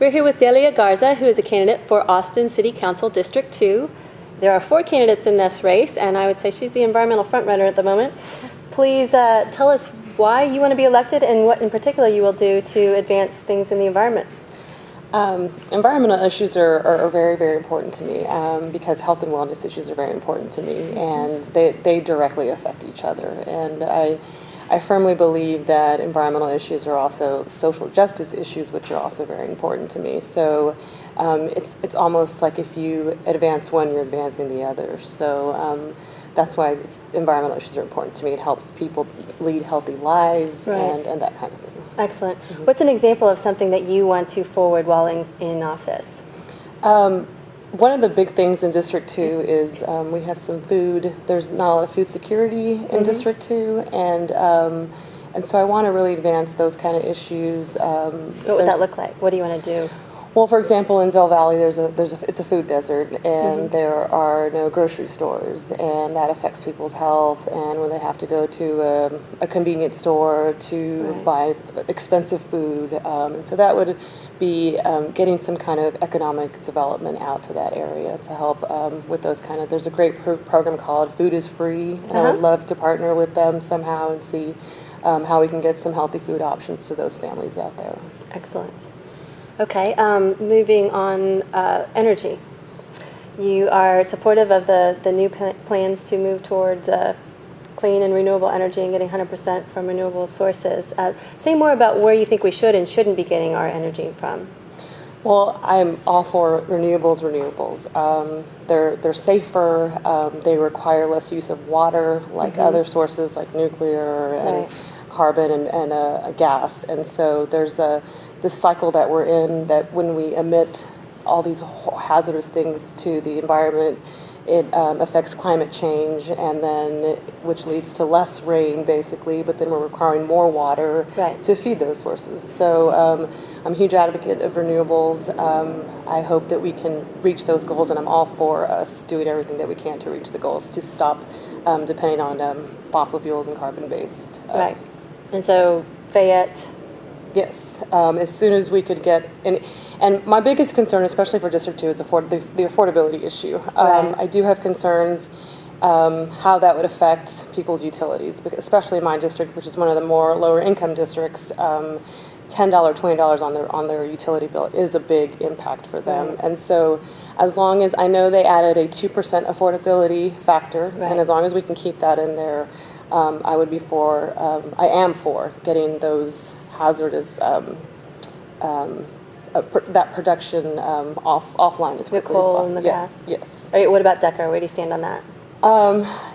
We're here with Delia Garza, who is a candidate for Austin City Council District 2. There are 4 candidates in this race, and I would say she's the environmental frontrunner at the moment. Please tell us why you want to be elected and what in particular you will do to advance things in the environment. Environmental issues are very, very important to me because health and wellness issues are very important to me, and they directly affect each other. And I firmly believe that environmental issues are also social justice issues, which are also very important to me. So it's almost like if you advance one, you're advancing the other. So that's why environmental issues are important to me. It helps people lead healthy lives, right, and that kind of thing. Excellent. Mm-hmm. What's an example of something that you want to forward while in office? One of the big things in District 2 is we have some food. There's not a lot of food security in mm-hmm. District 2, and so I want to really advance those kind of issues. What would that look like? What do you want to do? Well, for example, in Del Valley, it's a food desert, and mm-hmm. there are no grocery stores, and that affects people's health. And when they have to go to a convenience store to right. buy expensive food, and so that would be getting some kind of economic development out to that area to help with those kind of. There's a great program called Food is Free, and I would love to partner with them somehow and see how we can get some healthy food options to those families out there. Excellent. Okay, moving on, energy. You are supportive of the new plans to move towards clean and renewable energy and getting 100% from renewable sources. Say more about where you think we should and shouldn't be getting our energy from. Well, I'm all for renewables. They're safer. They require less use of water, like mm-hmm. other sources like nuclear and right. carbon and gas. And so there's this cycle that we're in, that when we emit all these hazardous things to the environment, it affects climate change, and then which leads to less rain, basically, but then we're requiring more water right. to feed those sources. So I'm a huge advocate of renewables. I hope that we can reach those goals, and I'm all for us doing everything that we can to reach the goals, to stop depending on fossil fuels and carbon-based. Right. And so Fayette. Yes, as soon as we could get, and my biggest concern, especially for District 2, is the affordability issue. Right. I do have concerns how that would affect people's utilities, especially in my district, which is one of the more lower income districts. $10, $20 on their utility bill is a big impact for them. Right. And so as long as, I know they added a 2% affordability factor, right. and as long as we can keep that in there, I am for getting those hazardous that production offline as quickly as possible. The coal and the gas? Yes. All right, what about Decker? Where do you stand on that?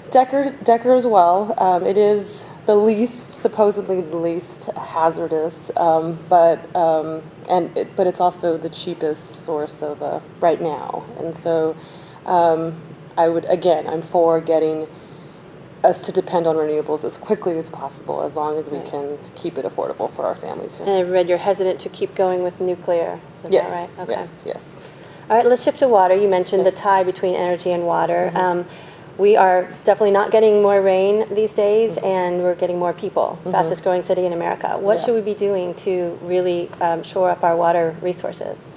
Decker as well. It is supposedly the least hazardous, but it's also the cheapest source of right now. And so I'm for getting us to depend on renewables as quickly as possible, as long as we right. can keep it affordable for our families here. And I read you're hesitant to keep going with nuclear. Is yes, that right? Okay. Yes. All right, let's shift to water. You mentioned the tie between energy and water. Mm-hmm. We are definitely not getting more rain these days, mm-hmm. and we're getting more people. Mm-hmm. Fastest growing city in America. What should we be doing to really shore up our water resources?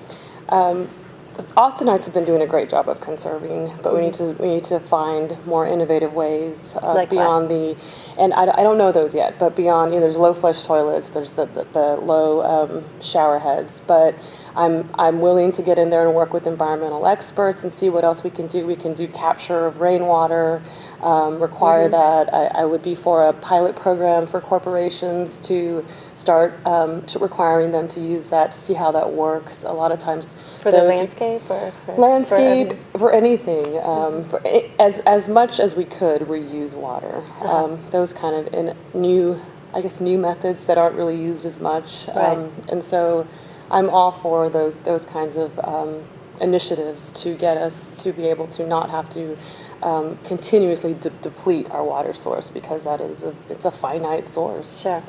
Austinites have been doing a great job of conserving, but mm-hmm. we need to find more innovative ways like beyond what? And I don't know those yet, but beyond, there's low flush toilets, there's the low shower heads, but I'm willing to get in there and work with environmental experts and see what else we can do. We can do capture of rainwater, require mm-hmm. that. I would be for a pilot program for corporations to start to requiring them to use that, to see how that works. A lot of times for the landscape or for anything, as much as we could reuse water. Those kind of new methods that aren't really used as much, right. And so I'm all for those kinds of initiatives to get us to be able to not have to continuously deplete our water source, because that is it's a finite source. Sure.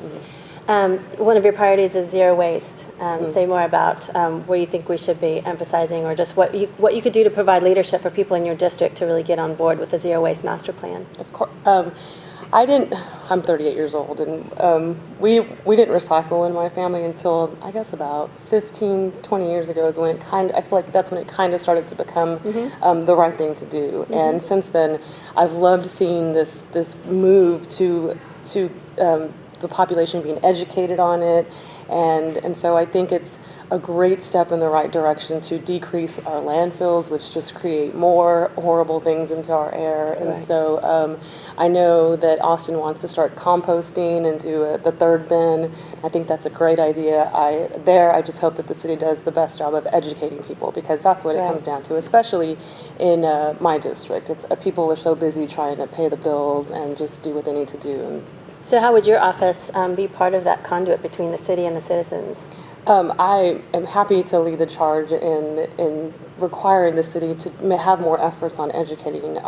Mm-hmm. One of your priorities is zero waste. Mm-hmm. Say more about where you think we should be emphasizing, or just what you could do to provide leadership for people in your district to really get on board with the zero waste master plan. Of course. I didn't. I'm 38 years old, and we didn't recycle in my family until I guess about 15, 20 years ago. Is when it I feel like that's when it kind of started to become the right thing to do. And since then, I've loved seeing this move to the population being educated on it, and so I think it's a great step in the right direction to decrease our landfills, which just create more horrible things into our air. And Right. so I know that Austin wants to start composting and do the third bin. I think that's a great idea. I just hope that the city does the best job of educating people, because that's what it Right. comes down to, especially in my district. It's people are so busy trying to pay the bills and just do what they need to do. And So how would your office be part of that conduit between the city and the citizens? I am happy to lead the charge in requiring the city to have more efforts on educating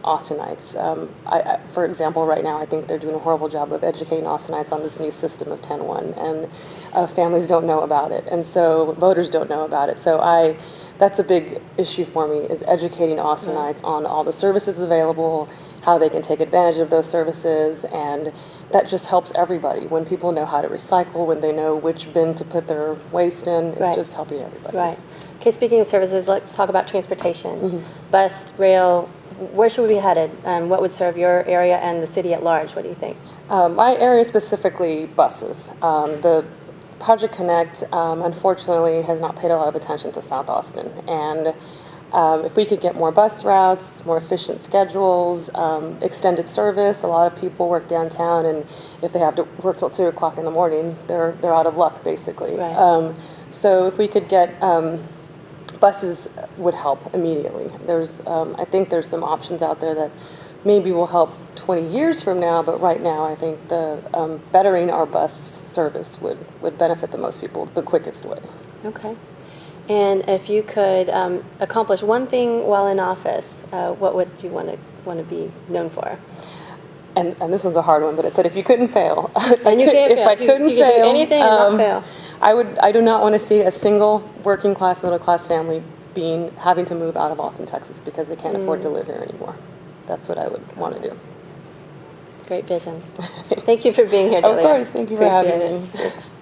Austinites. For example, right now I think they're doing a horrible job of educating Austinites on this new system of 10-1, and families don't know about it, and so voters don't know about it. So that's a big issue for me, is educating Austinites on all the services available, how they can take advantage of those services, and that just helps everybody. When people know how to recycle, when they know which bin to put their waste in, it's Right. just helping everybody. Right. Okay, speaking of services, let's talk about transportation. Bus, rail, where should we be headed? What would serve your area and the city at large? What do you think? My area specifically, buses. The Project Connect, unfortunately, has not paid a lot of attention to South Austin. And if we could get more bus routes, more efficient schedules, extended service. A lot of people work downtown, and if they have to work till 2 o'clock in the morning, they're out of luck, basically. Right. So if we could get buses, would help immediately. I think there's some options out there that maybe will help 20 years from now, but right now I think the bettering our bus service would benefit the most people the quickest way. Okay. And if you could accomplish one thing while in office, what would you want to be known for? And this one's a hard one, but it said if you couldn't fail. And you can't fail. If I couldn't you could fail, do anything and not fail. I do not want to see a single working class, middle class family having to move out of Austin, Texas, because they can't afford to live here anymore. That's what I would want to do. Great vision. Thank you for being here, Delia. Of course, thank you for Appreciate having it. me. Thanks.